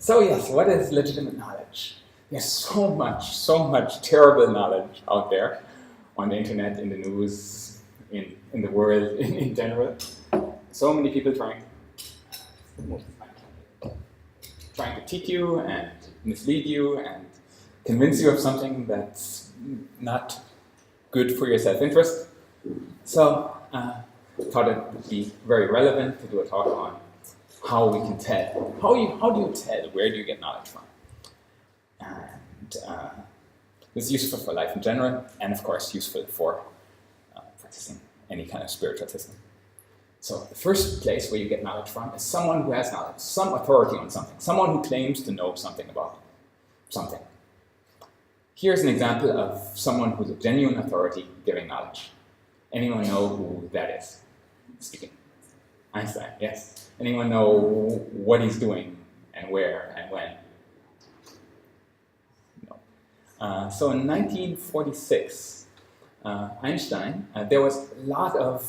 So yes, what is legitimate knowledge? There's so much terrible knowledge out there on the internet, in the news, in the world in general. So many people trying to teach you and mislead you and convince you of something that's not good for your self-interest. So I thought it would be very relevant to do a talk on how we can tell. How do you tell? Where do you get knowledge from? And this is useful for life in general, and of course useful for practicing any kind of spiritual system. So the first place where you get knowledge from is someone who has knowledge, some authority on something, someone who claims to know something about something. Here's an example of someone who's a genuine authority giving knowledge. Anyone know who that is speaking? Einstein, yes. Anyone know what he's doing and where and when? No. So in 1946, Einstein, there was a lot of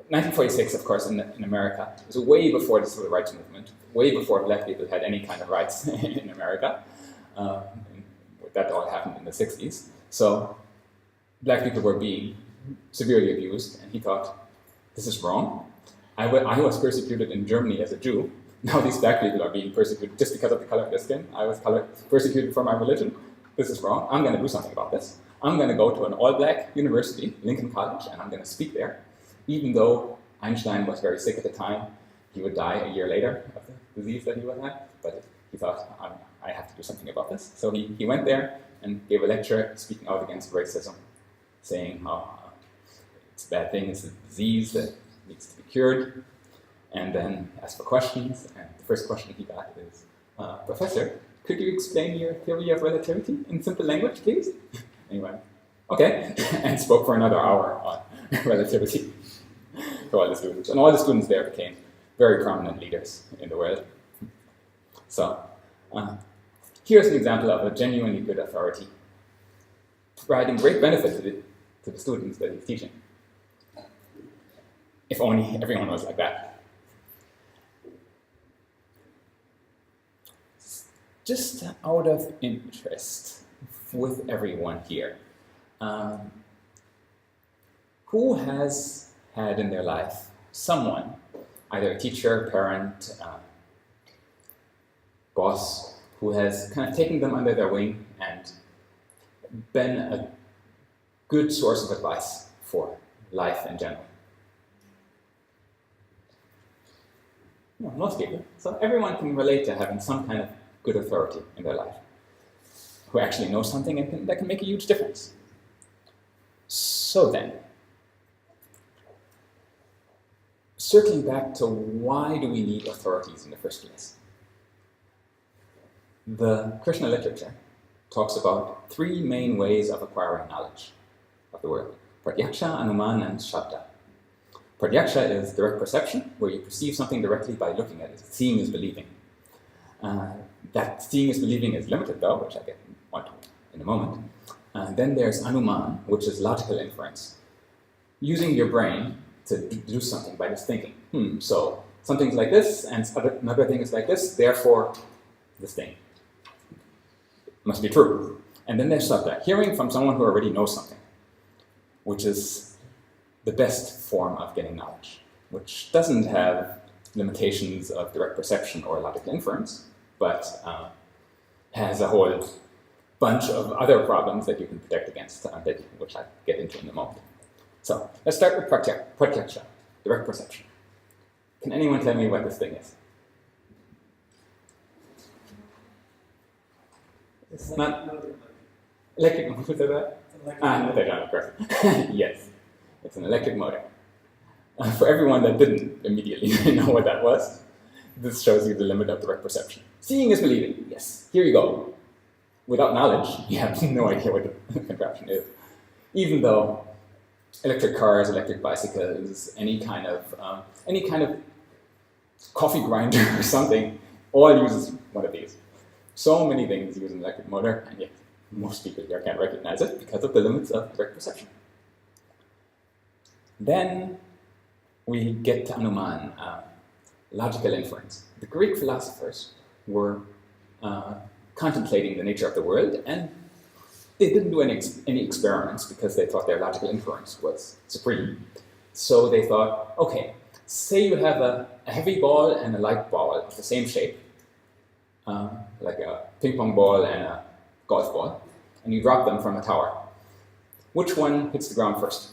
1946, of course, in America. It was way before the civil rights movement, way before black people had any kind of rights in America. That all happened in the 60s. So black people were being severely abused, and he thought, this is wrong. I was persecuted in Germany as a Jew. Now these black people are being persecuted just because of the color of their skin. I was persecuted for my religion. This is wrong. I'm going to do something about this. I'm going to go to an all-black university, Lincoln College, and I'm going to speak there. Even though Einstein was very sick at the time, he would die a year later of the disease that he would have, but he thought, I have to do something about this. So he went there and gave a lecture speaking out against racism, saying how it's a bad thing, it's a disease that needs to be cured, and then asked for questions, and the first question he got is, Professor, could you explain your theory of relativity in simple language, please? And he went, okay, and spoke for another hour on relativity to all the students. And all the students there became very prominent leaders in the world. So here's an example of a genuinely good authority providing great benefit to the students that he's teaching. If only everyone was like that. Just out of interest with everyone here, who has had in their life someone, either a teacher, parent, boss, who has kind of taken them under their wing and been a good source of advice for life in general? Yeah, most people. So everyone can relate to having some kind of good authority in their life, who actually knows something and that can make a huge difference. So then, circling back to why do we need authorities in the first place? The Krishna literature talks about three main ways of acquiring knowledge of the world: pratyaksha, anuman, and shabda. Pratyaksha is direct perception, where you perceive something directly by looking at it. Seeing is believing. That seeing is believing is limited, though, which I get onto in a moment. Then there's anuman, which is logical inference. Using your brain to do something by just thinking, so something's like this, and another thing is like this, therefore this thing must be true. And then there's shabda, hearing from someone who already knows something, which is the best form of getting knowledge, which doesn't have limitations of direct perception or logical inference, but has a whole bunch of other problems that you can protect against, which I'll get into in a moment. So let's start with pratyaksha, direct perception. Can anyone tell me what this thing is? It's not electric motor. Who said that? Motor, of course. Yes, it's an electric motor. For everyone that didn't immediately know what that was, this shows you the limit of direct perception. Seeing is believing. Yes, here you go. Without knowledge, you have no idea what the contraption is. Even though electric cars, electric bicycles, any kind of coffee grinder or something, all uses one of these. So many things use an electric motor, and yet most people here can't recognize it because of the limits of direct perception. Then we get to anuman, logical inference. The Greek philosophers were contemplating the nature of the world, and they didn't do any experiments because they thought their logical inference was supreme. So they thought, okay, say you have a heavy ball and a light ball of the same shape, like a ping pong ball and a golf ball, and you drop them from a tower. Which one hits the ground first?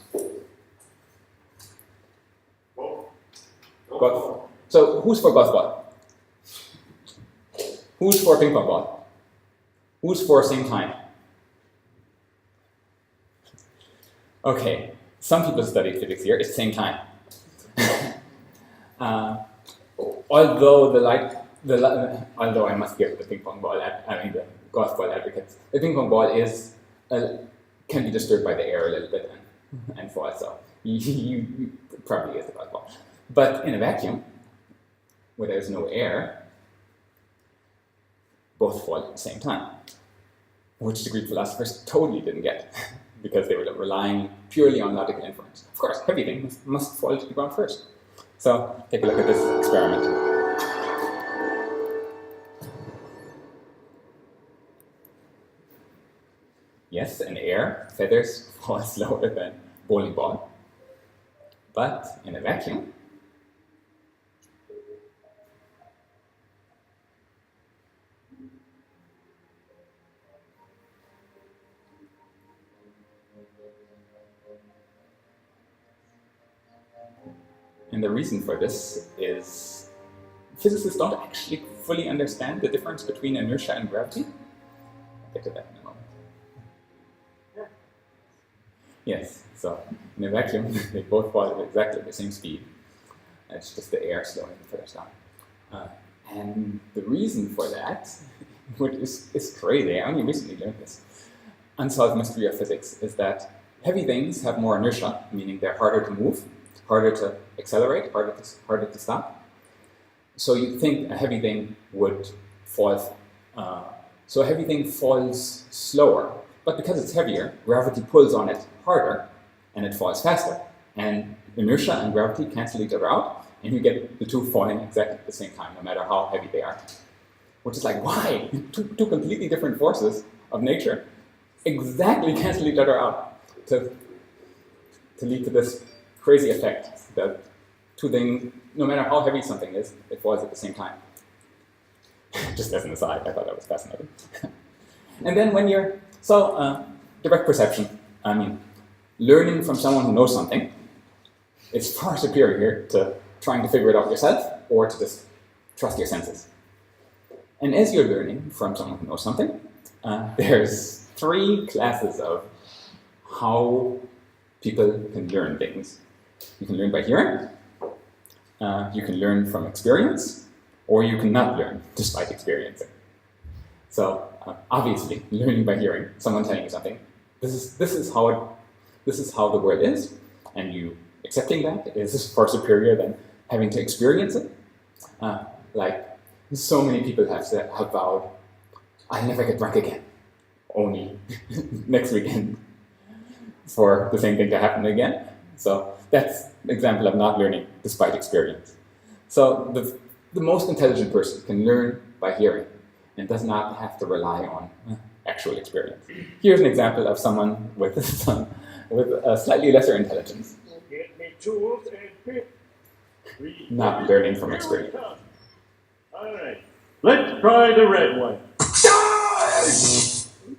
Golf. So who's for golf ball? Who's for ping pong ball? Who's for same time? Okay, some people studied physics here. It's same time. Although although I must give the ping pong ball, the golf ball advocates, the ping pong ball can be disturbed by the air a little bit and fall. So you probably is the golf ball. But in a vacuum, where there's no air, both fall at the same time, which the Greek philosophers totally didn't get, because they were relying purely on logical inference. Of course, everything must fall to the ground first. So take a look at this experiment. Yes, in air, feathers fall slower than bowling ball. But in a vacuum, and the reason for this is physicists don't actually fully understand the difference between inertia and gravity. I'll get to that in a moment. Yes, so in a vacuum, they both fall at exactly the same speed. It's just the air slowing the feathers down. And the reason for that, which is crazy, I only recently learned this, unsolved mystery of physics, is that heavy things have more inertia, meaning they're harder to move, harder to accelerate, harder to stop. So you'd think a heavy thing would fall. So a heavy thing falls slower, but because it's heavier, gravity pulls on it harder, and it falls faster. And inertia and gravity cancel each other out, and you get the two falling exactly at the same time, no matter how heavy they are. Which is like, why? Two completely different forces of nature exactly cancel each other out to lead to this crazy effect that two things, no matter how heavy something is, it falls at the same time. Just as an aside, I thought that was fascinating. And then when you're, direct perception, learning from someone who knows something is far superior to trying to figure it out yourself or to just trust your senses. And as you're learning from someone who knows something, there's three classes of how people can learn things. You can learn by hearing, you can learn from experience, or you cannot learn despite experiencing. So obviously, learning by hearing, someone telling you something, this is how the world is, and you accepting that is far superior than having to experience it. Like so many people have vowed, I'll never get drunk again, only next weekend for the same thing to happen again. So that's an example of not learning despite experience. So the most intelligent person can learn by hearing and does not have to rely on actual experience. Here's an example of someone with a slightly lesser intelligence. Get me tools and pick. Not learning from experience. All right, let's try the red one.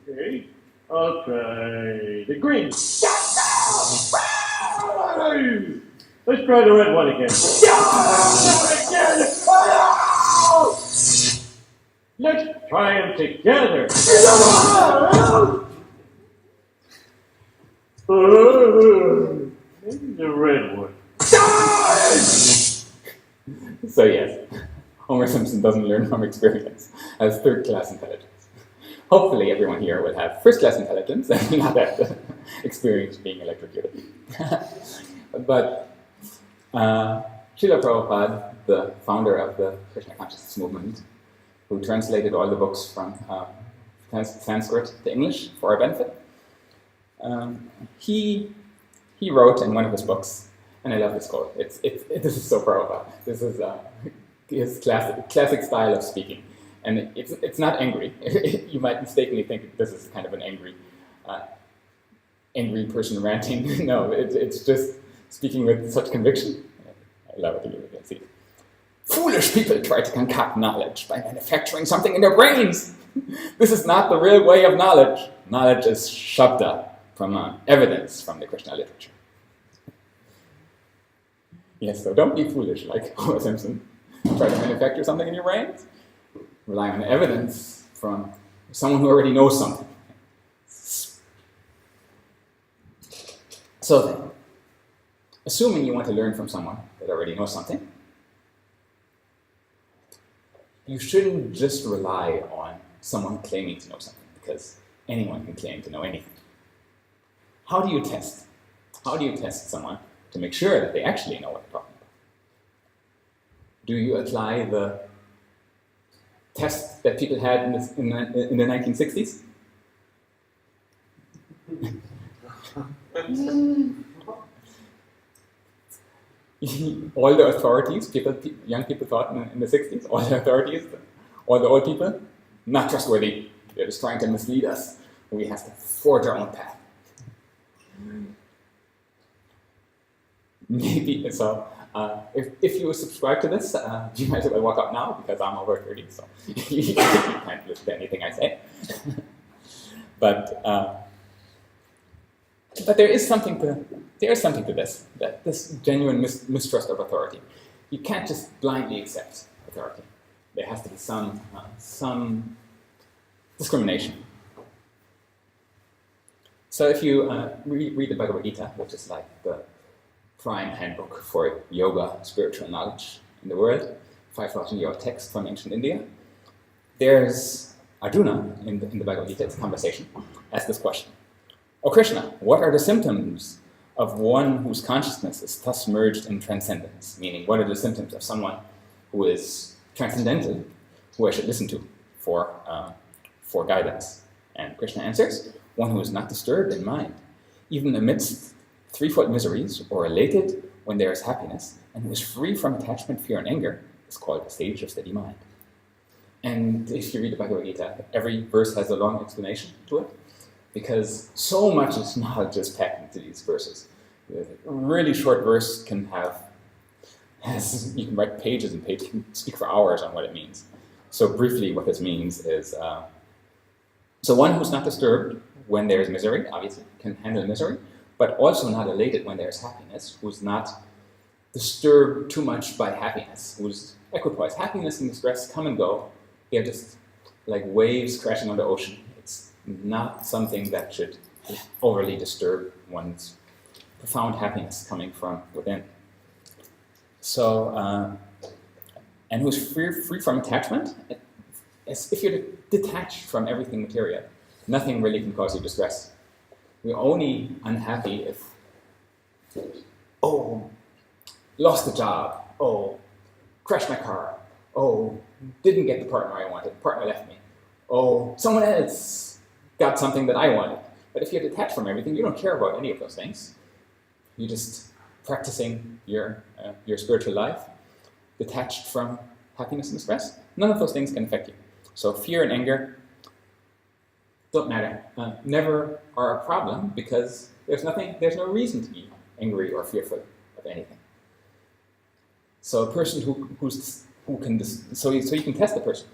Okay, I'll try the green. Let's try the red one again. Let's try them together. Maybe the red one. So yes, Homer Simpson doesn't learn from experience, has third-class intelligence. Hopefully everyone here will have first-class intelligence and not have to experience being electrocuted. But Srila Prabhupada, the founder of the Krishna consciousness movement, who translated all the books from Sanskrit to English for our benefit, he wrote in one of his books, and I love this quote. This is so Prabhupada. This is his classic style of speaking, And it's not angry. You might mistakenly think this is kind of an angry person ranting. No, it's just speaking with such conviction. I love it. You can see it. Foolish people try to concoct knowledge by manufacturing something in their brains. This is not the real way of knowledge. Knowledge is shabda, from evidence from the Krishna literature. Yes, so don't be foolish like Homer Simpson. Try to manufacture something in your brains. Rely on evidence from someone who already knows something. So then, assuming you want to learn from someone that already knows something, you shouldn't just rely on someone claiming to know something, because anyone can claim to know anything. How do you test? How do you test someone to make sure that they actually know what they're talking about? Do you apply the test that people had in the 1960s? All the authorities, young people thought in the 60s, all the authorities, all the old people, not trustworthy. They're just trying to mislead us. We have to forge our own path. Maybe so. If you subscribe to this, you might as well walk out now because I'm over 30, so you can't listen to anything I say. But there is something to this, that this genuine mistrust of authority. You can't just blindly accept authority. There has to be some discrimination. So if you read the Bhagavad Gita, which is like the prime handbook for yoga, spiritual knowledge in the world, 5,000-year-old text from ancient India, there's Arjuna in the Bhagavad Gita, it's a conversation, asks this question. O Krishna, what are the symptoms of one whose consciousness is thus merged in transcendence? Meaning, what are the symptoms of someone who is transcendental, who I should listen to for guidance? And Krishna answers, one who is not disturbed in mind, even amidst threefold miseries, or elated when there is happiness, and who is free from attachment, fear, and anger, is called a sage of steady mind. And if you read the Bhagavad Gita, every verse has a long explanation to it, because so much is not just packed into these verses. A really short verse can you can write pages and pages, you can speak for hours on what it means. So briefly, what this means is, so one who's not disturbed when there is misery, obviously, can handle misery, but also not elated when there is happiness, who's not disturbed too much by happiness, who's equipoise. Happiness and distress come and go. They're just like waves crashing on the ocean. It's not something that should overly disturb one's profound happiness coming from within. So, and who's free from attachment. If you're detached from everything material, nothing really can cause you distress. We're only unhappy if, lost the job, crashed my car, didn't get the partner I wanted, the partner left me, someone else got something that I wanted. But if you're detached from everything, you don't care about any of those things. You're just practicing your spiritual life, detached from happiness and stress. None of those things can affect you. So fear and anger don't matter. Never are a problem because there's no reason to be angry or fearful of anything. So a person so you can test the person.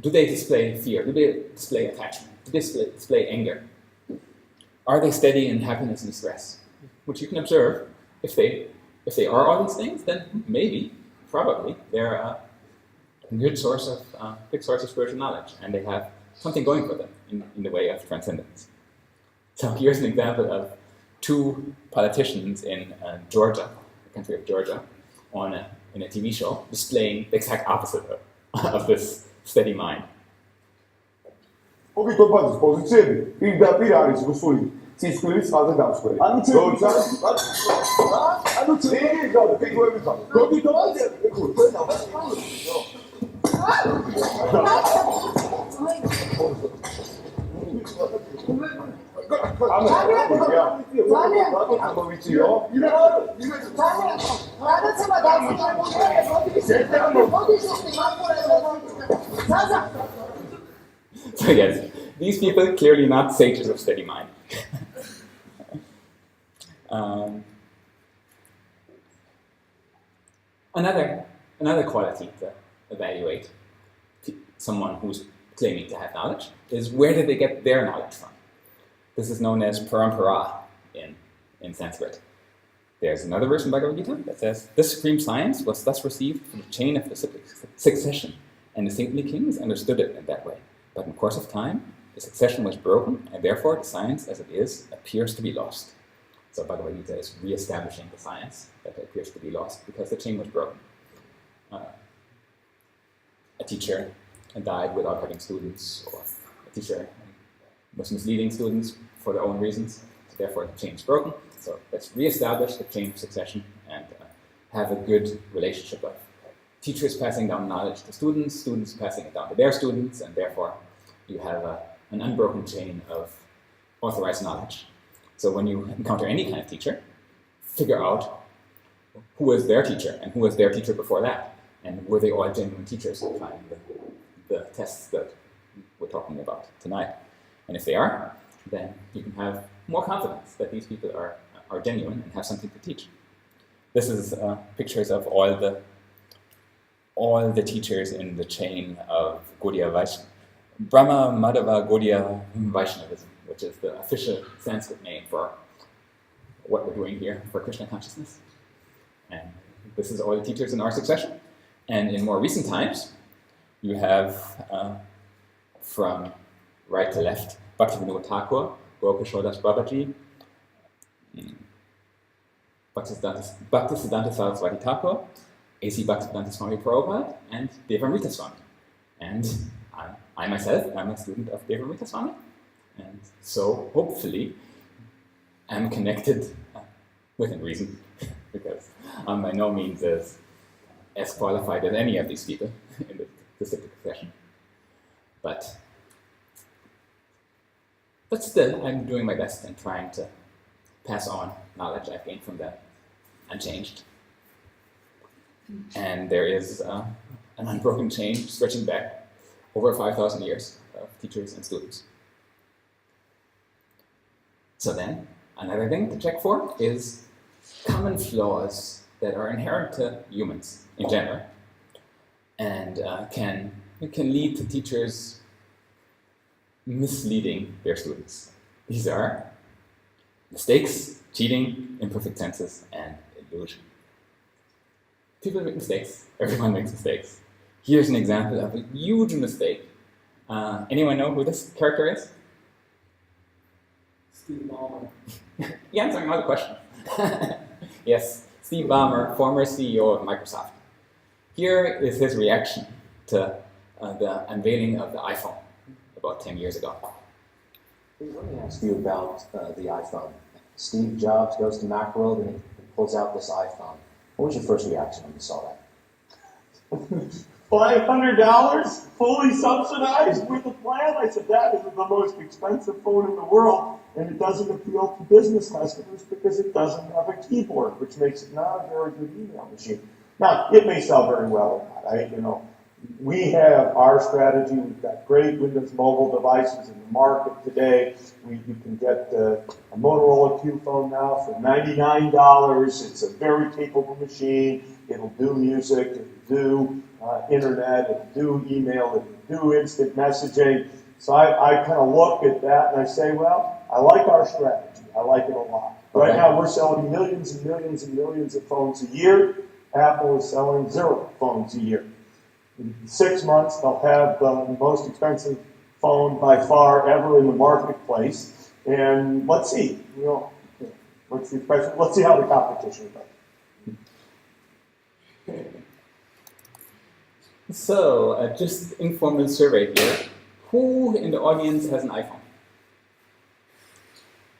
Do they display fear? Do they display attachment? Do they display anger? Are they steady in happiness and stress? Which you can observe. If they are all these things, then maybe, probably, they're a good source of spiritual knowledge, and they have something going for them in the way of transcendence. So here's an example of two politicians in Georgia, the country of Georgia, in a TV show, displaying the exact opposite of this steady mind. So yes, these people clearly not sages of steady mind. Another quality to evaluate someone who's claiming to have knowledge is where did they get their knowledge from? This is known as Purpura in Sanskrit. There's another verse in Bhagavad Gita that says, "This supreme science was thus received from the chain of the succession, and the saintly kings understood it in that way. But in course of time, the succession was broken, and therefore the science as it is appears to be lost." So Bhagavad Gita is re-establishing the science that appears to be lost because the chain was broken. A teacher died without having students, or a teacher was misleading students for their own reasons, so therefore the chain is broken. So let's re-establish the chain of succession and have a good relationship of teachers passing down knowledge to students, students passing it down to their students, and therefore you have an unbroken chain of authorized knowledge. So when you encounter any kind of teacher, figure out who was their teacher and who was their teacher before that, and were they all genuine teachers to find the tests that we're talking about tonight. And if they are, then you can have more confidence that these people are genuine and have something to teach. This is pictures of all the teachers in the chain of Gaudiya Vaishnavism, Brahma Madhava Gaudiya Vaishnavism, which is the official Sanskrit name for what we're doing here for Krishna consciousness. And this is all the teachers in our succession. And in more recent times, you have from right to left, Bhaktivinoda Thakur, Gopashodas Babaji, Bhaktisiddhanta Saraswati Thakur, A.C. Bhaktisiddhanta Swami Prabhupada, and Devamrita Swami. And I myself am a student of Devamrita Swami, and so hopefully I'm connected within reason, because I'm by no means as qualified as any of these people in the disciplic profession. But still, I'm doing my best and trying to pass on knowledge I've gained from them unchanged. And there is an unbroken chain stretching back over 5,000 years of teachers and students. So then, another thing to check for is common flaws that are inherent to humans in general, and can lead to teachers misleading their students. These are mistakes, cheating, imperfect tenses, and illusion. People make mistakes. Everyone makes mistakes. Here's an example of a huge mistake. Anyone know who this character is? Steve Ballmer. You're answering all the questions. Yes, Steve Ballmer, former CEO of Microsoft. Here is his reaction to the unveiling of the iPhone about 10 years ago. Let me ask you about the iPhone. Steve Jobs goes to Macworld and he pulls out this iPhone. What was your first reaction when you saw that? $500 fully subsidized with a plan? I said, that is the most expensive phone in the world, and it doesn't appeal to business customers because it doesn't have a keyboard, which makes it not a very good email machine. Now, it may sell very well or not. We have our strategy. We've got great Windows mobile devices in the market today. You can get a Motorola Q phone now for $99. It's a very capable machine. It'll do music, it'll do internet, it'll do email, it'll do instant messaging. So I kind of look at that and I say, well, I like our strategy. I like it a lot. Right now we're selling millions and millions and millions of phones a year. Apple is selling 0 phones a year. In 6 months, they'll have the most expensive phone by far ever in the marketplace. And let's see, what's the question? Let's see how the competition goes. So, just informal survey here. Who in the audience has an iPhone?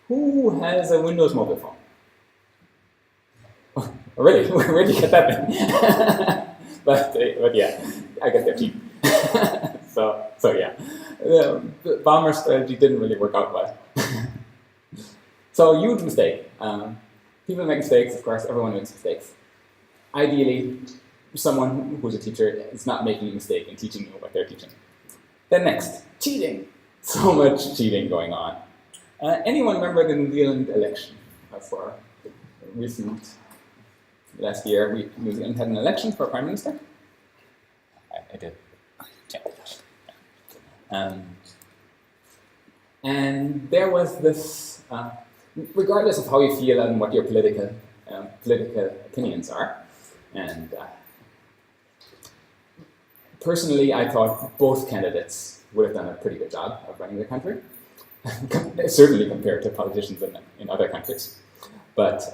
Who has a Windows mobile phone? Oh, really? Where did you get that thing? but yeah, I guess they're cheap. so yeah, the Ballmer strategy didn't really work out well. So huge mistake. People make mistakes, of course, everyone makes mistakes. Ideally, someone who's a teacher is not making a mistake in teaching you what they're teaching. Then next, cheating. So much cheating going on. Anyone remember the New Zealand election for last year? New Zealand had an election for Prime Minister? I did. And there was this, regardless of how you feel and what your political opinions are, and personally I thought both candidates would have done a pretty good job of running the country, certainly compared to politicians in other countries. But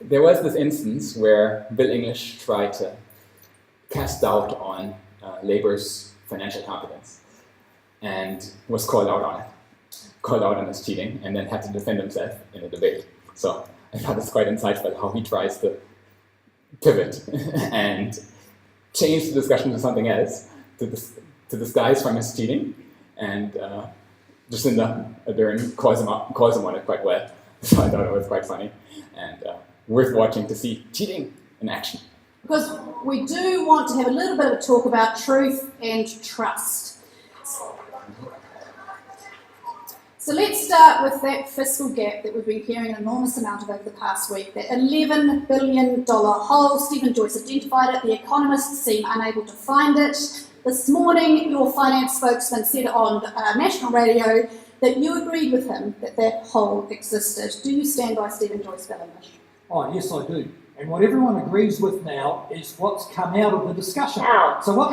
there was this instance where Bill English tried to cast doubt on Labour's financial competence and was called out on his cheating, and then had to defend himself in a debate. So I thought it's quite insightful how he tries to pivot and change the discussion to something else to disguise from his cheating, and Jacinda Ardern calls him on it quite well. So I thought it was quite funny and worth watching to see cheating in action. Because we do want to have a little bit of a talk about truth and trust. So let's start with that fiscal gap that we've been hearing an enormous amount of over the past week, that $11 billion hole. Stephen Joyce identified it. The economists seem unable to find it. This morning, your finance spokesman said on national radio that you agreed with him that that hole existed. Do you stand by Stephen Joyce, Ballmer? Oh, yes, I do. And what everyone agrees with now is what's come out of the discussion. So what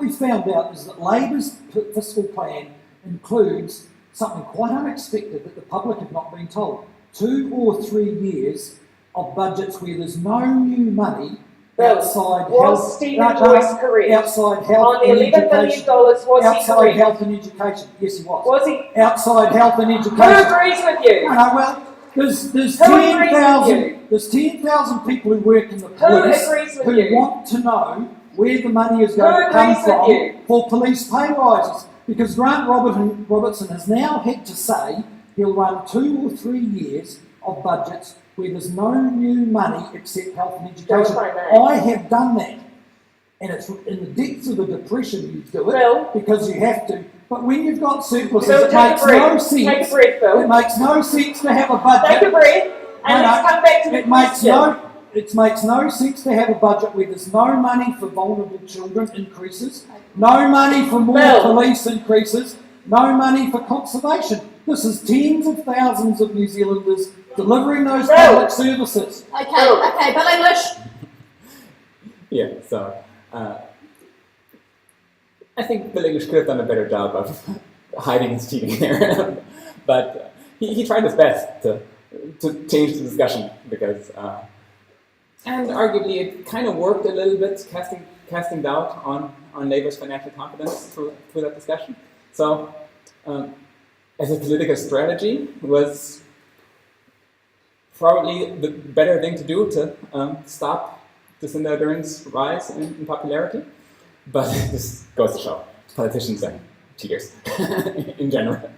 we found out is that Labor's fiscal plan includes something quite unexpected that the public have not been told. 2 or 3 years of budgets where there's no new money outside was Stephen Joyce correct? Outside health on the and $11 billion, education. was he Outside correct? health and education. Yes, he was. Was he? Outside health and education. Who agrees with you? No, well, there's Who agrees with you? 10,000 people who work in the Who police agrees with who you? want to know where the money is Who going to come agrees with from you? for police pay rises. Because Grant Robertson has now had to say he'll run 2 or 3 years of budgets where there's no new money except health and education. I have done that. And it's in the depths of a depression you do it Bill. because you have to. But when you've got surpluses, Bill, it makes no sense. Take a breath, Bill. It makes no sense to have a budget. Take a breath, and let's come back to the question. It makes no sense to have a budget where there's no money for vulnerable children increases, no money for more Bill. police increases, no money for conservation. This is tens of thousands of New Zealanders delivering those Bill. public services. Okay, Bill English. Yeah, so I think Bill English could have done a better job of hiding his cheating there, but he tried his best to change the discussion because, and arguably it kind of worked a little bit, casting doubt on Labour's financial competence through that discussion. So, as a political strategy, it was probably the better thing to do to stop Jacinda Ardern's rise in popularity. But this goes to show politicians are cheaters in general,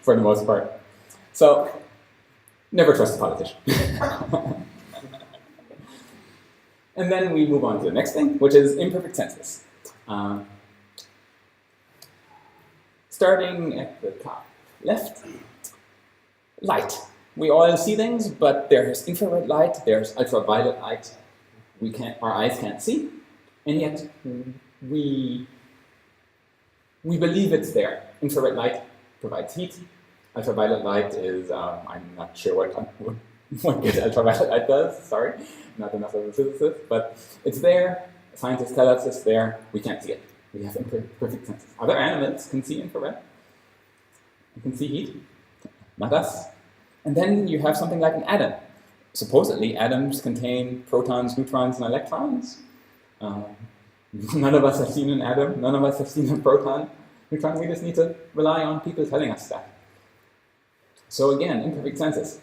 for the most part. So, never trust a politician. And then we move on to the next thing, which is imperfect senses. Starting at the top left, light. We all see things, but there's infrared light, there's ultraviolet light. Our eyes can't see, and yet we believe it's there. Infrared light provides heat. Ultraviolet light is, I'm not sure what good ultraviolet light does, sorry, not enough of a physicist, but it's there. Scientists tell us it's there. We can't see it. We have imperfect senses. Other animals can see infrared. They can see heat, not us. And then you have something like an atom. Supposedly, atoms contain protons, neutrons, and electrons. None of us have seen an atom. None of us have seen a proton, neutron. We just need to rely on people telling us that. So again, imperfect senses.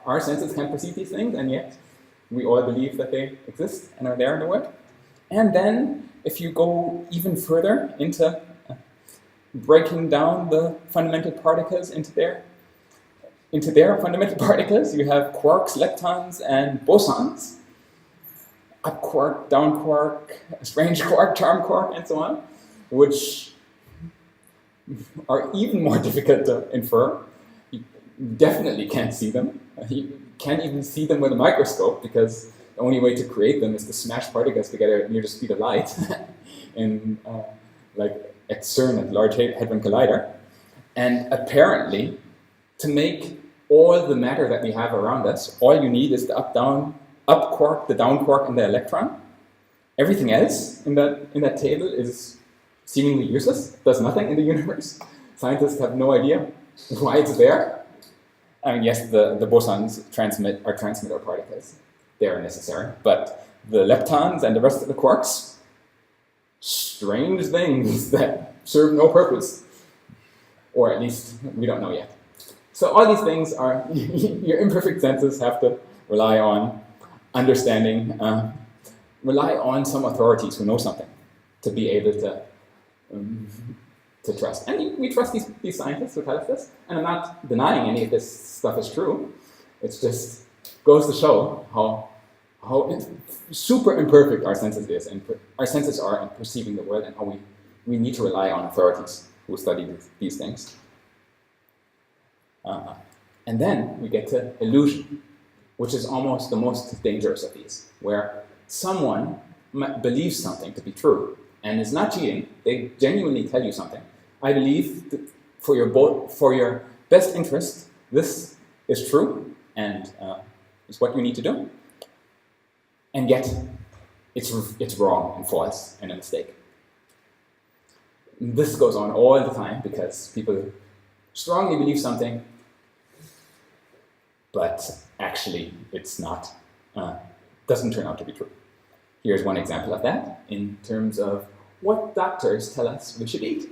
Our senses can perceive these things, and yet we all believe that they exist and are there in the world. And then, if you go even further into breaking down the fundamental particles into their fundamental particles, you have quarks, leptons, and bosons. up quark, down quark, strange quark, charm quark, and so on, which are even more difficult to infer. You definitely can't see them. You can't even see them with a microscope because the only way to create them is to smash particles together near the speed of light in like at CERN, at Large Hadron Collider. And apparently, to make all the matter that we have around us, all you need is the up quark, the down quark, and the electron. Everything else in that table is seemingly useless, does nothing in the universe. Scientists have no idea why it's there. I mean, yes, the bosons are transmitter particles. They are necessary. But the leptons and the rest of the quarks, strange things that serve no purpose. Or at least, we don't know yet. So all these things are, your imperfect senses have to rely on understanding, rely on some authorities who know something to be able to trust. And we trust these scientists who tell us this, and I'm not denying any of this stuff is true. It just goes to show how super imperfect our senses is, and our senses are in perceiving the world, and how we need to rely on authorities who study these things. And then we get to illusion, which is almost the most dangerous of these, where someone believes something to be true and is not cheating. They genuinely tell you something. I believe that for your best interest, this is true and is what you need to do. And yet, it's wrong and false and a mistake. This goes on all the time because people strongly believe something, but actually it's not, doesn't turn out to be true. Here's one example of that in terms of what doctors tell us we should eat.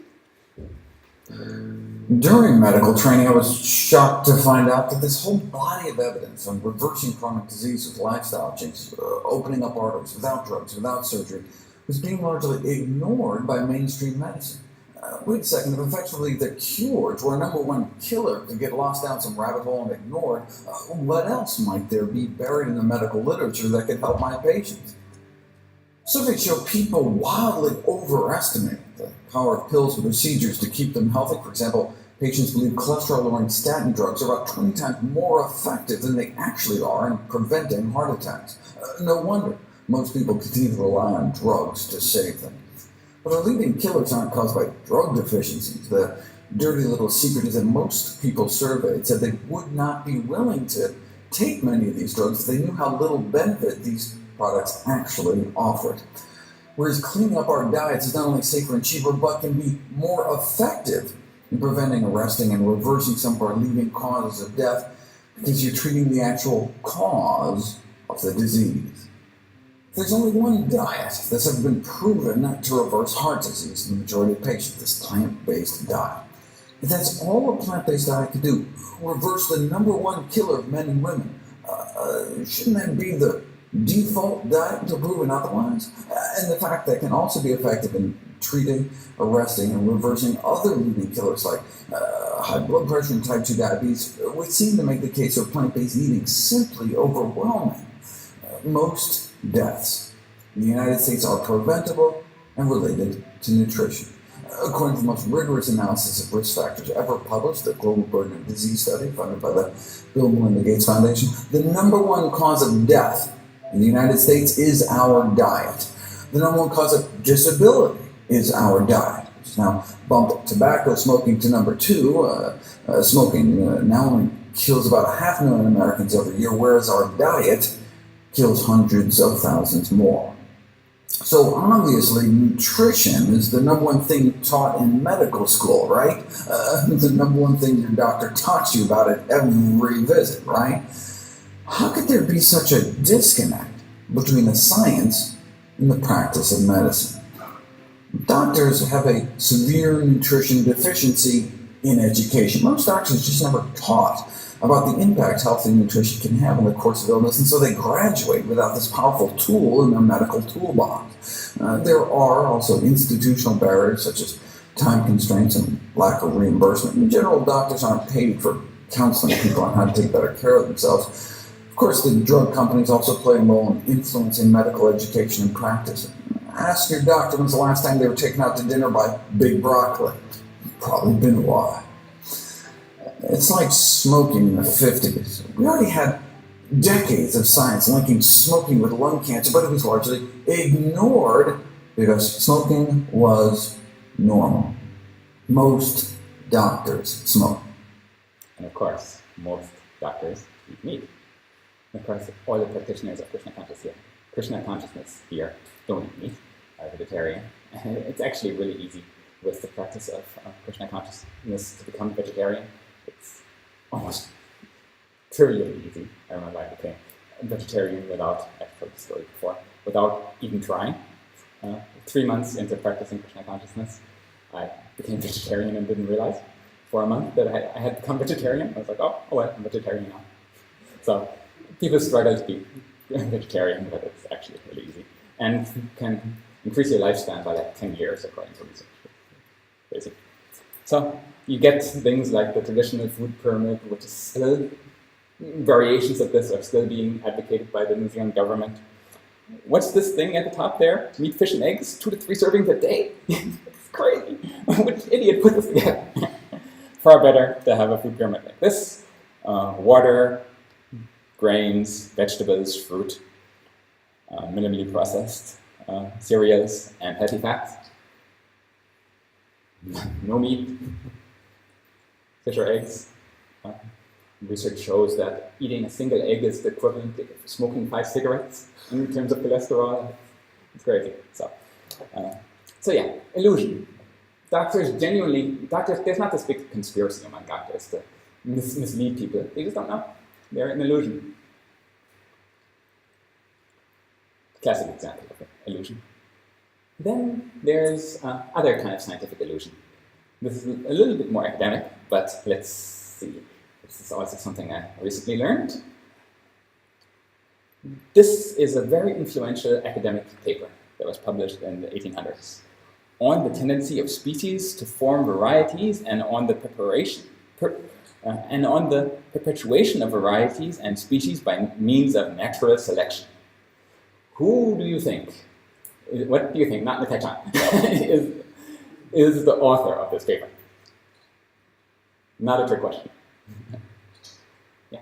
During medical training, I was shocked to find out that this whole body of evidence on reversing chronic disease with lifestyle changes, opening up arteries without drugs, without surgery, was being largely ignored by mainstream medicine. Wait a second, if effectively the cures were a number one killer to get lost down some rabbit hole and ignored, what else might there be buried in the medical literature that could help my patients? Surveys show people wildly overestimate the power of pills and procedures to keep them healthy. For example, patients believe cholesterol-lowering statin drugs are about 20 times more effective than they actually are in preventing heart attacks. No wonder most people continue to rely on drugs to save them. But our leading killers aren't caused by drug deficiencies. The dirty little secret is that most people surveyed said they would not be willing to take many of these drugs if they knew how little benefit these products actually offered. Whereas cleaning up our diets is not only safer and cheaper, but can be more effective in preventing, arresting, and reversing some of our leading causes of death because you're treating the actual cause of the disease. There's only one diet that's ever been proven to reverse heart disease in the majority of patients, this plant-based diet. If that's all a plant-based diet can do, reverse the number one killer of men and women, shouldn't that be the default diet until proven otherwise? And the fact that it can also be effective in treating, arresting, and reversing other leading killers like high blood pressure and type 2 diabetes would seem to make the case for plant-based eating simply overwhelming. Most deaths in the United States are preventable and related to nutrition. According to the most rigorous analysis of risk factors ever published, the Global Burden of Disease Study funded by the Bill and Melinda Gates Foundation, the number one cause of death in the United States is our diet. The number one cause of disability is our diet, which has now bumped tobacco smoking to number two. Smoking now only kills about 500,000 Americans every year, whereas our diet kills hundreds of thousands more. So obviously, nutrition is the number one thing taught in medical school, right? The number one thing your doctor talks to you about at every visit, right? How could there be such a disconnect between the science and the practice of medicine? Doctors have a severe nutrition deficiency in education. Most doctors just never taught about the impact healthy nutrition can have on the course of illness, and so they graduate without this powerful tool in their medical toolbox. There are also institutional barriers such as time constraints and lack of reimbursement. In general, doctors aren't paid for counseling people on how to take better care of themselves. Of Of course, the drug companies also play a role in influencing medical education and practice. Ask your doctor when's the last time they were taken out to dinner by Big Broccoli. Probably been a while. It's like smoking in the 50s. We already had decades of science linking smoking with lung cancer, but it was largely ignored because smoking was normal. Most doctors smoke. And of course, most doctors eat meat. And of course, all the practitioners of Krishna consciousness here don't eat meat, are vegetarian. And it's actually really easy with the practice of Krishna consciousness to become vegetarian. It's almost trivially easy. I remember I became vegetarian without, I've told the story before, without even trying. 3 months into practicing Krishna consciousness, I became vegetarian and didn't realize for a month that I had become vegetarian. I was like, oh well, I'm vegetarian now. So people struggle to be vegetarian, but it's actually really easy. And can increase your lifespan by like 10 years according to research. Crazy. So you get things like the traditional food pyramid, which is still, variations of this are still being advocated by the New Zealand government. What's this thing at the top there? Meat, fish, and eggs, 2 to 3 servings a day? It's crazy. Which idiot put this together? Far better to have a food pyramid like this. Water, grains, vegetables, fruit, minimally processed cereals, and healthy fats. No meat, fish or eggs. Research shows that eating a single egg is the equivalent of smoking 5 cigarettes in terms of cholesterol. It's crazy. So yeah, illusion. Doctors, there's not this big conspiracy among doctors to mislead people. They just don't know. They're an illusion. Classic example of illusion. Then there's other kind of scientific illusion. This is a little bit more academic, but let's see. This is also something I recently learned. This is a very influential academic paper that was published in the 1800s on the tendency of species to form varieties and on the perpetuation of varieties and species by means of natural selection. Who do you think? What do you think? Not Natasha is the author of this paper? Not a trick question. Yeah.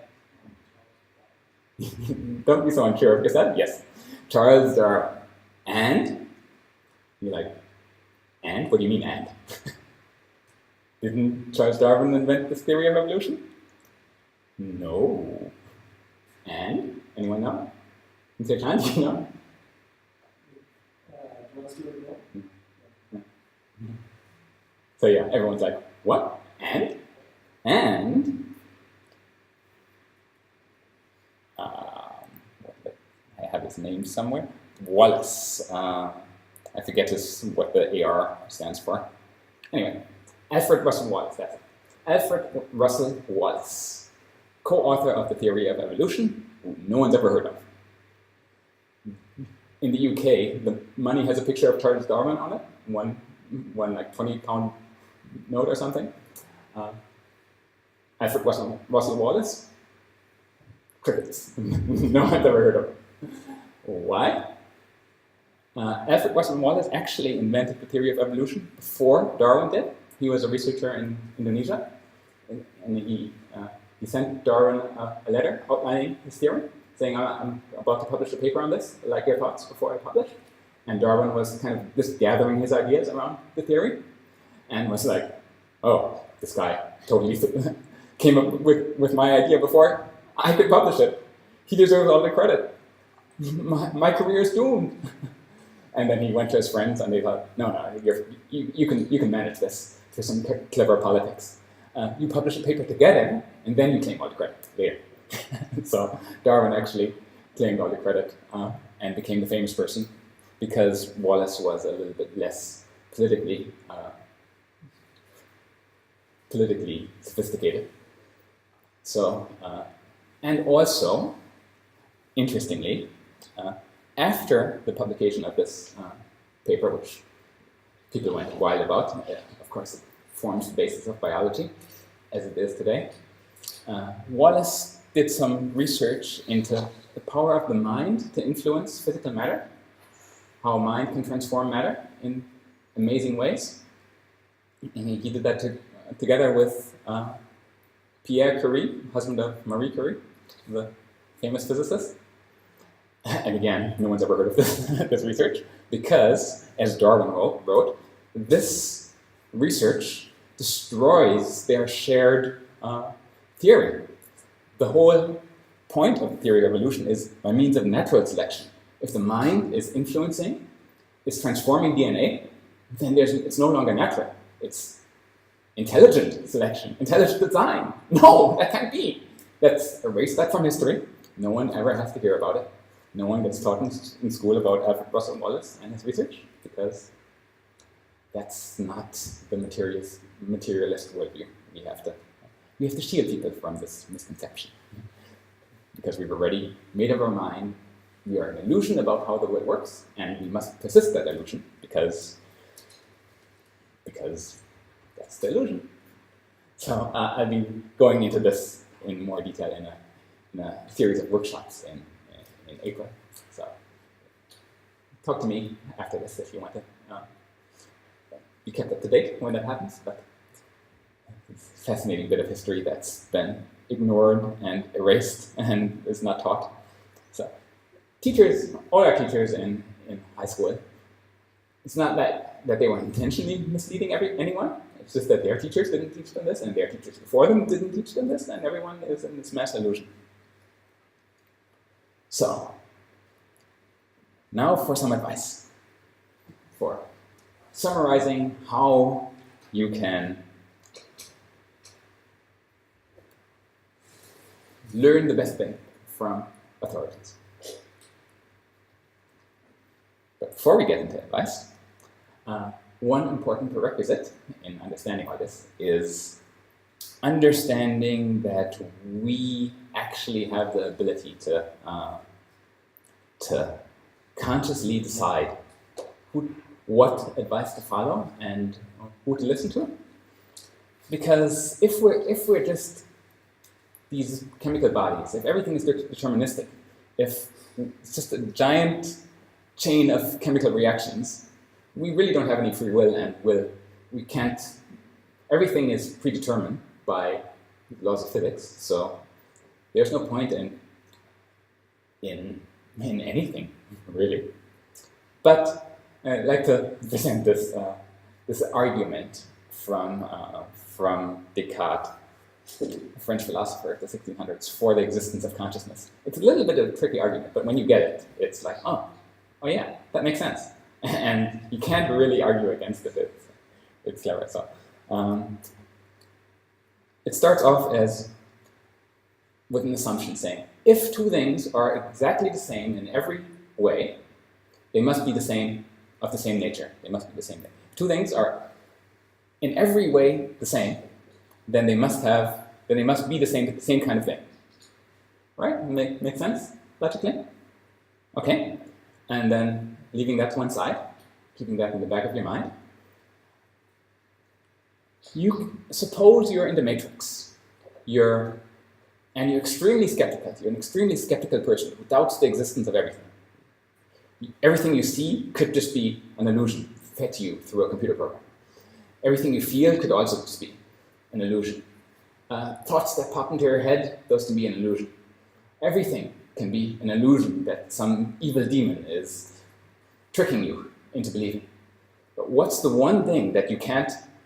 Don't be so unsure of yourself. Yes. Charles Darwin. And? You're like, and? What do you mean, and? Didn't Charles Darwin invent this theory of evolution? No. And? Anyone know? Mr. Chan, do you know? So yeah, everyone's like, what? And? And I have his name somewhere. Wallace. I forget what the AR stands for. Anyway, Alfred Russel Wallace, that's it. Alfred Russel Wallace, co-author of the theory of evolution, who no one's ever heard of. In the UK, the money has a picture of Charles Darwin on it, one like 20-pound note or something. Alfred Russel Wallace, crickets. No one's ever heard of it. Why? Alfred Russel Wallace actually invented the theory of evolution before Darwin did. He was a researcher in Indonesia, and he sent Darwin a letter outlining his theory, saying, I'm about to publish a paper on this, I'd like your thoughts before I publish. And Darwin was kind of just gathering his ideas around the theory, and was like, oh, this guy totally came up with my idea before I could publish it. He deserves all the credit. My career is doomed. And then he went to his friends, and they thought, no, you can manage this through some clever politics. You publish a paper together, and then you claim all the credit later. So Darwin actually claimed all the credit and became the famous person because Wallace was a little bit less politically sophisticated. So, and also, interestingly, after the publication of this paper, which people went wild about, of course it forms the basis of biology, as it is today, Wallace did some research into the power of the mind to influence physical matter, how mind can transform matter in amazing ways. And he did that together with Pierre Curie, husband of Marie Curie, the famous physicist. And again, no one's ever heard of this research, because, as Darwin wrote, this research destroys their shared theory. The whole point of the theory of evolution is by means of natural selection. If the mind is influencing, is transforming DNA, then it's no longer natural. It's intelligent selection, intelligent design. No, that can't be. Let's erase that from history. No one ever has to hear about it. No one gets taught in school about Alfred Russel Wallace and his research, because that's not the materialist worldview. We have to shield people from this misconception, because we've already made up our mind. We are an illusion about how the world works, and we must persist that illusion because that's the illusion. So I'll be going into this in more detail in a series of workshops in April. So talk to me after this if you want to be kept up to date when that happens. But it's a fascinating bit of history that's been ignored and erased and is not taught. So teachers, all our teachers in high school, it's not that they were intentionally misleading anyone. It's just that their teachers didn't teach them this, and their teachers before them didn't teach them this, and everyone is in this mass illusion. So, now for some advice, for summarizing how you can learn the best thing from authorities. But before we get into advice, one important prerequisite in understanding all this is understanding that we actually have the ability to consciously decide what advice to follow and who to listen to. Because if we're just these chemical bodies, if everything is deterministic, if it's just a giant chain of chemical reactions, we really don't have any free will, and we can't. Everything is predetermined by laws of physics, so there's no point in anything, really. But I'd like to present this argument from Descartes, a French philosopher of the 1600s, for the existence of consciousness. It's a little bit of a tricky argument, but when you get it, it's like, oh yeah, that makes sense. And you can't really argue against it. It's clever. So it starts off as with an assumption saying, if two things are exactly the same in every way, they must be the same, of the same nature. They must be the same thing. If two things are in every way the same, then they must be the same kind of thing. Right? Make sense logically? Okay. And then leaving that to one side, keeping that in the back of your mind, you suppose you're in the matrix. You're extremely skeptical. You're an extremely skeptical person who doubts the existence of everything. Everything you see could just be an illusion fed to you through a computer program. Everything you feel could also just be an illusion. Thoughts that pop into your head, those can be an illusion. Everything can be an illusion that some evil demon is tricking you into believing. But what's the one thing that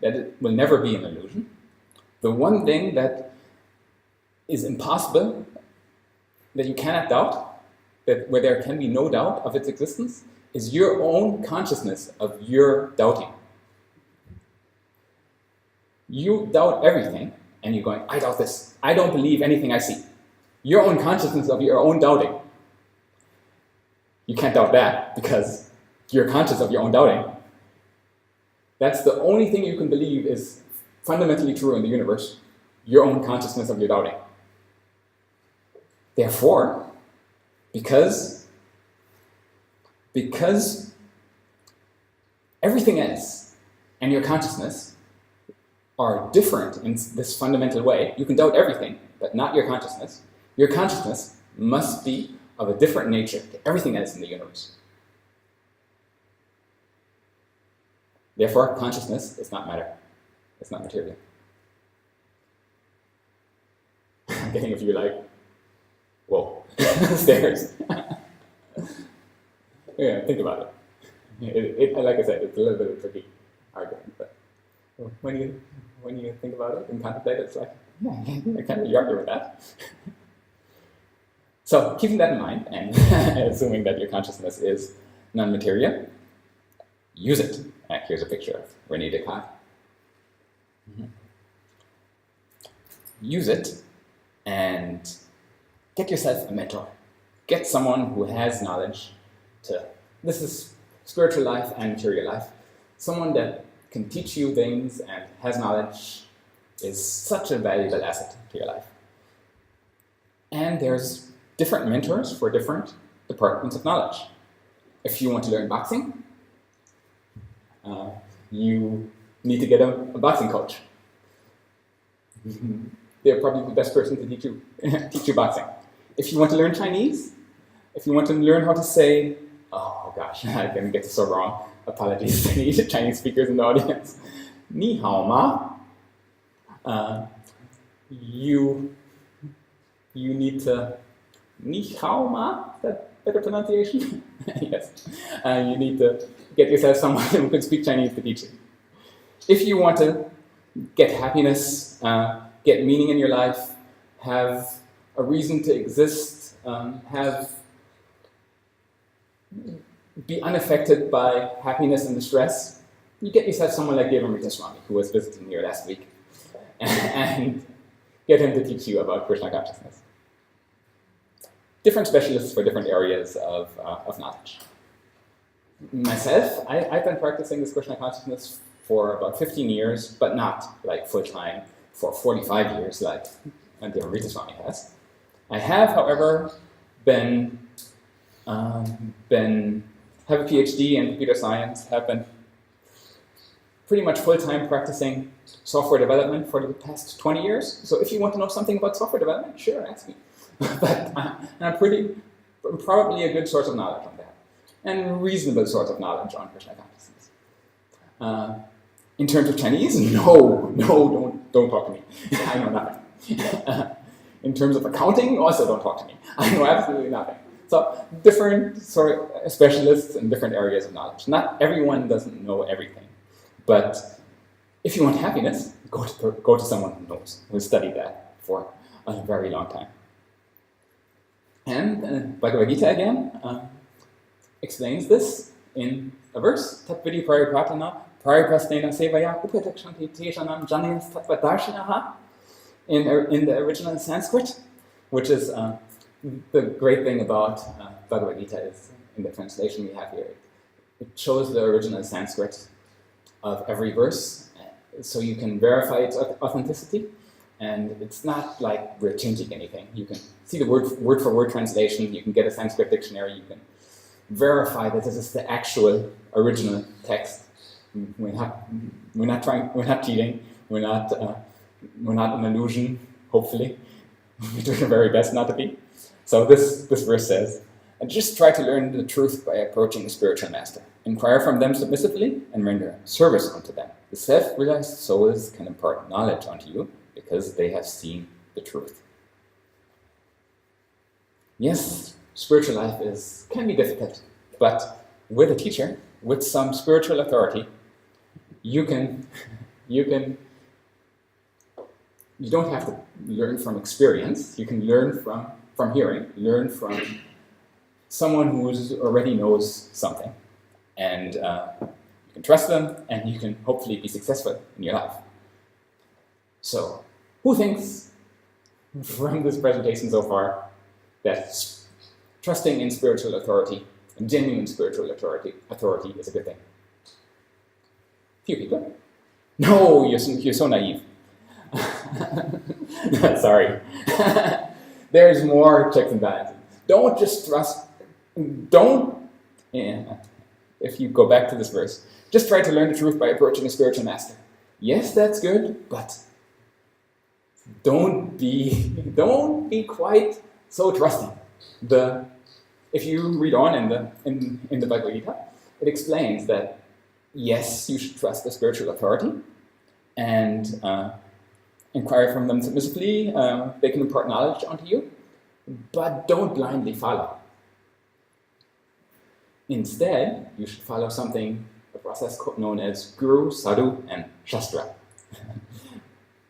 it will never be an illusion? The one thing that is impossible, that you cannot doubt, where there can be no doubt of its existence, is your own consciousness of your doubting. You doubt everything, and you're going, I doubt this. I don't believe anything I see. Your own consciousness of your own doubting. You can't doubt that, because you're conscious of your own doubting. That's the only thing you can believe is fundamentally true in the universe, your own consciousness of your doubting. Therefore, because everything else and your consciousness are different in this fundamental way, you can doubt everything, but not your consciousness. Your consciousness must be of a different nature to everything that is in the universe. Therefore, consciousness is not matter. It's not material. I'm getting a few like, whoa, stares. Yeah, think about it. Like I said, it's a little bit of a tricky argument, but when you think about it and contemplate it, it's like, yeah, I can't really argue with that. So, keeping that in mind, and assuming that your consciousness is non-material, use it. Here's a picture of René Descartes. Use it and get yourself a mentor. Get someone who has knowledge this is spiritual life and material life. Someone that can teach you things and has knowledge is such a valuable asset to your life. And there's different mentors for different departments of knowledge. If you want to learn boxing, you need to get a boxing coach. They're probably the best person to teach you boxing. If you want to learn Chinese, if you want to learn how to say, oh gosh, I'm going to get this so wrong. Apologies to any Chinese speakers in the audience. Ni hao ma. You need to, ni hao ma? Is that better pronunciation? Yes. You need to get yourself someone who can speak Chinese to teach you. If you want to get happiness, get meaning in your life, have a reason to exist, be unaffected by happiness and distress, you get yourself someone like Ballmer, who was visiting here last week, and get him to teach you about Krishna consciousness. Different specialists for different areas of knowledge. Myself, I've been practicing this Krishna consciousness for about 15 years, but not like full-time for 45 years like Ballmer has. I have, however, have a PhD in computer science, have been pretty much full-time practicing software development for the past 20 years. So if you want to know something about software development, sure, ask me. But I'm probably a good source of knowledge on that, and reasonable source of knowledge on Krishna consciousness. In terms of Chinese, no, don't talk to me. I know nothing. In terms of accounting, also don't talk to me. I know absolutely nothing. So different sort of specialists in different areas of knowledge. Not everyone doesn't know everything, but if you want happiness, go to someone who knows, who studied that for a very long time. And Bhagavad Gita again explains this in a verse: Tat vidi paripratana pariprasnena sevaya upatakshanti tejanam janayas tattvadarshinaha, in the original Sanskrit, which is the great thing about Bhagavad Gita is, in the translation we have here, it shows the original Sanskrit of every verse, so you can verify its authenticity, and it's not like we're changing anything. You can see the word-for-word translation, you can get a Sanskrit dictionary, you can verify that this is the actual original text. We're not cheating, we're not an illusion, hopefully. We're doing our very best not to be. So this verse says, and just try to learn the truth by approaching a spiritual master. Inquire from them submissively and render service unto them. The self-realized souls can impart knowledge unto you because they have seen the truth. Yes, spiritual life can be difficult, but with a teacher, with some spiritual authority, you don't have to learn from experience. You can learn from hearing, learn from someone who already knows something. And you can trust them, and you can hopefully be successful in your life. So, who thinks from this presentation so far that trusting in spiritual authority, and genuine spiritual authority is a good thing? Few people. No, you're so naive. Sorry. There's more checks and balances. Don't just trust. If you go back to this verse, just try to learn the truth by approaching a spiritual master. Yes, that's good, but don't be quite so trusting. If you read on in the Bhagavad Gita, it explains that yes, you should trust the spiritual authority and inquire from them submissively. They can impart knowledge onto you, but don't blindly follow. Instead, you should follow a process known as Guru, Sadhu, and Shastra.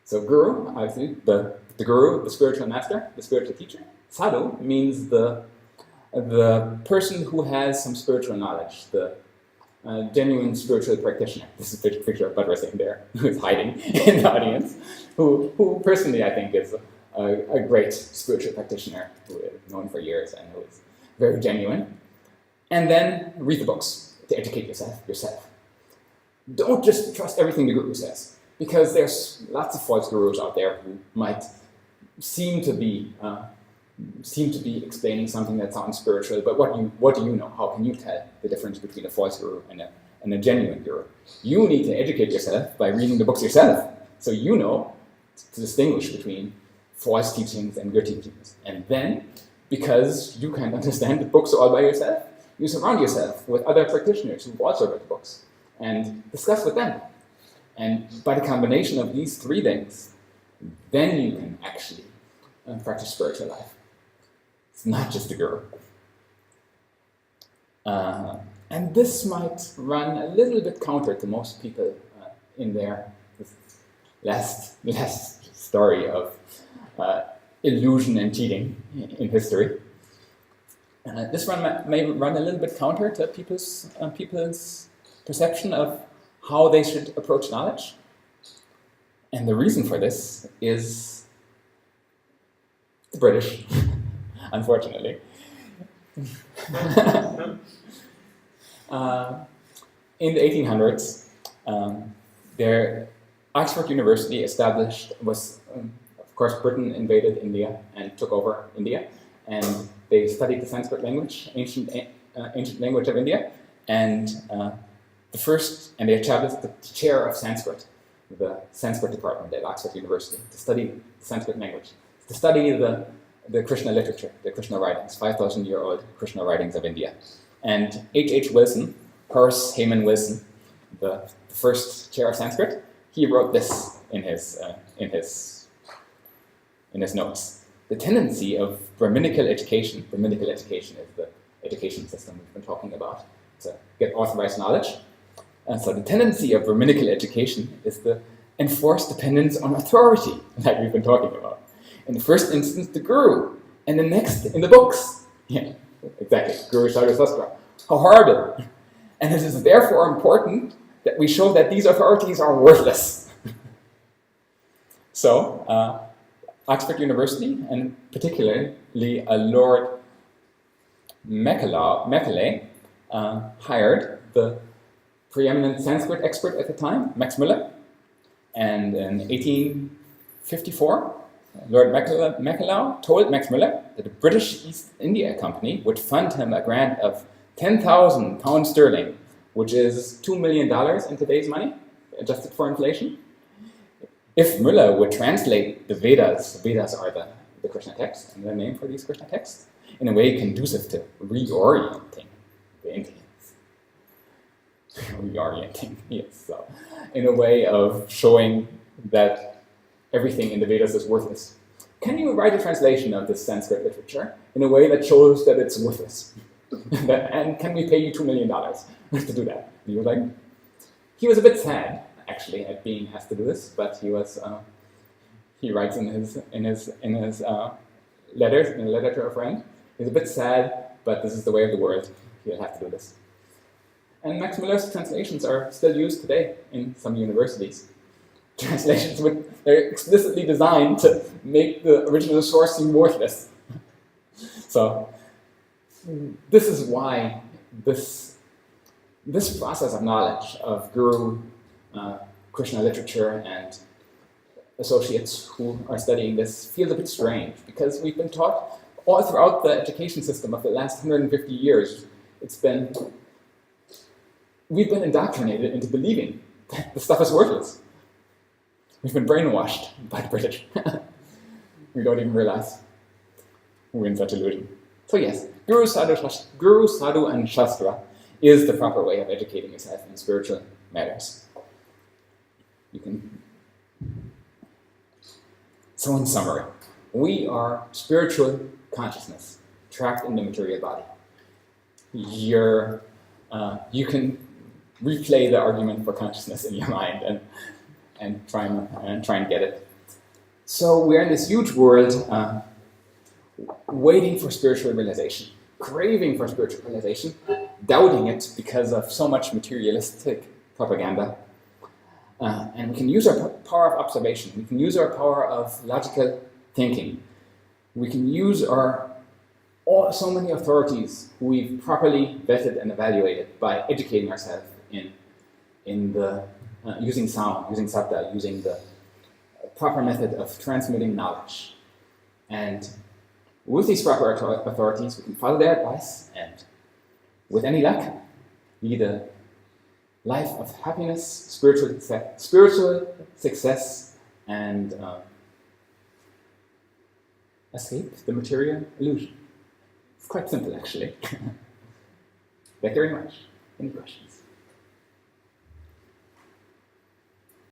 So Guru, obviously, the Guru, the spiritual master, the spiritual teacher. Sadhu means the person who has some spiritual knowledge, the genuine spiritual practitioner. This is a picture of Butler sitting there, who is hiding in the audience, who personally I think is a great spiritual practitioner who is known for years and who is very genuine. And then read the books to educate yourself. Don't just trust everything the Guru says, because there's lots of false gurus out there who might seem to be explaining something that sounds spiritual, but what do you know? How can you tell the difference between a false guru and a genuine guru? You need to educate yourself by reading the books yourself, so you know to distinguish between false teachings and good teachings. And then, because you can't understand the books all by yourself, you surround yourself with other practitioners who've also read the books and discuss with them. And by the combination of these three things, then you can actually practice spiritual life. It's not just a guru. And this might run a little bit counter to most people in their last story of illusion and cheating in history. This may run a little bit counter to people's perception of how they should approach knowledge. And the reason for this is the British, unfortunately. In the 1800s, Oxford University was, of course, Britain invaded India and took over India, and they studied the Sanskrit language, ancient language of India, and they established the chair of Sanskrit, the Sanskrit department at Oxford University, to study the Sanskrit language, to study the Krishna literature, the Krishna writings, 5,000-year-old Krishna writings of India. And H.H. Wilson, Horace Hayman Wilson, the first chair of Sanskrit, he wrote this in his notes. The tendency of Brahminical education is the education system we've been talking about, to get authorized knowledge. And so the tendency of Brahminical education is the enforced dependence on authority, like we've been talking about. In the first instance, the guru, and the next, in the books. Yeah, exactly, Guru Sadhu Shastra. How horrible. And it is therefore important that we show that these authorities are worthless. So, Oxford University, and particularly Lord Macaulay, hired the preeminent Sanskrit expert at the time, Max Muller, and in 1854, Lord Macaulay told Max Muller that the British East India Company would fund him a grant of 10,000 pounds sterling, which is $2 million in today's money, adjusted for inflation. If Muller would translate the Vedas are the Krishna texts, and the name for these Krishna texts, in a way conducive to reorienting the Indians. Reorienting, yes. So, in a way of showing that everything in the Vedas is worthless. Can you write a translation of this Sanskrit literature in a way that shows that it's worthless? And can we pay you $2 million to do that? And he was like, he was a bit sad, actually, at being asked to do this, but he was. He writes in his letters, in a letter to a friend. He's a bit sad, but this is the way of the world. He'll have to do this. And Max Muller's translations are still used today in some universities. Translations they're explicitly designed to make the original source seem worthless. So this is why this process of knowledge of Guru, Krishna literature, and associates who are studying this feels a bit strange, because we've been taught all throughout the education system of the last 150 years, we've been indoctrinated into believing that the stuff is worthless. We've been brainwashed by the British. We don't even realize. who win such illusion. So yes, Guru, Sadhu, and Shastra is the proper way of educating yourself in spiritual matters. So in summary, we are spiritual consciousness trapped in the material body. You can replay the argument for consciousness in your mind and try and get it. So we're in this huge world waiting for spiritual realization, craving for spiritual realization, doubting it because of so much materialistic propaganda. And we can use our power of observation. We can use our power of logical thinking. We can use so many authorities who we've properly vetted and evaluated by educating ourselves in the using sound, using sabda, using the proper method of transmitting knowledge. And with these proper authorities, we can follow their advice and, with any luck, lead a life of happiness, spiritual success, and escape the material illusion. It's quite simple, actually. Thank you very much. Any questions?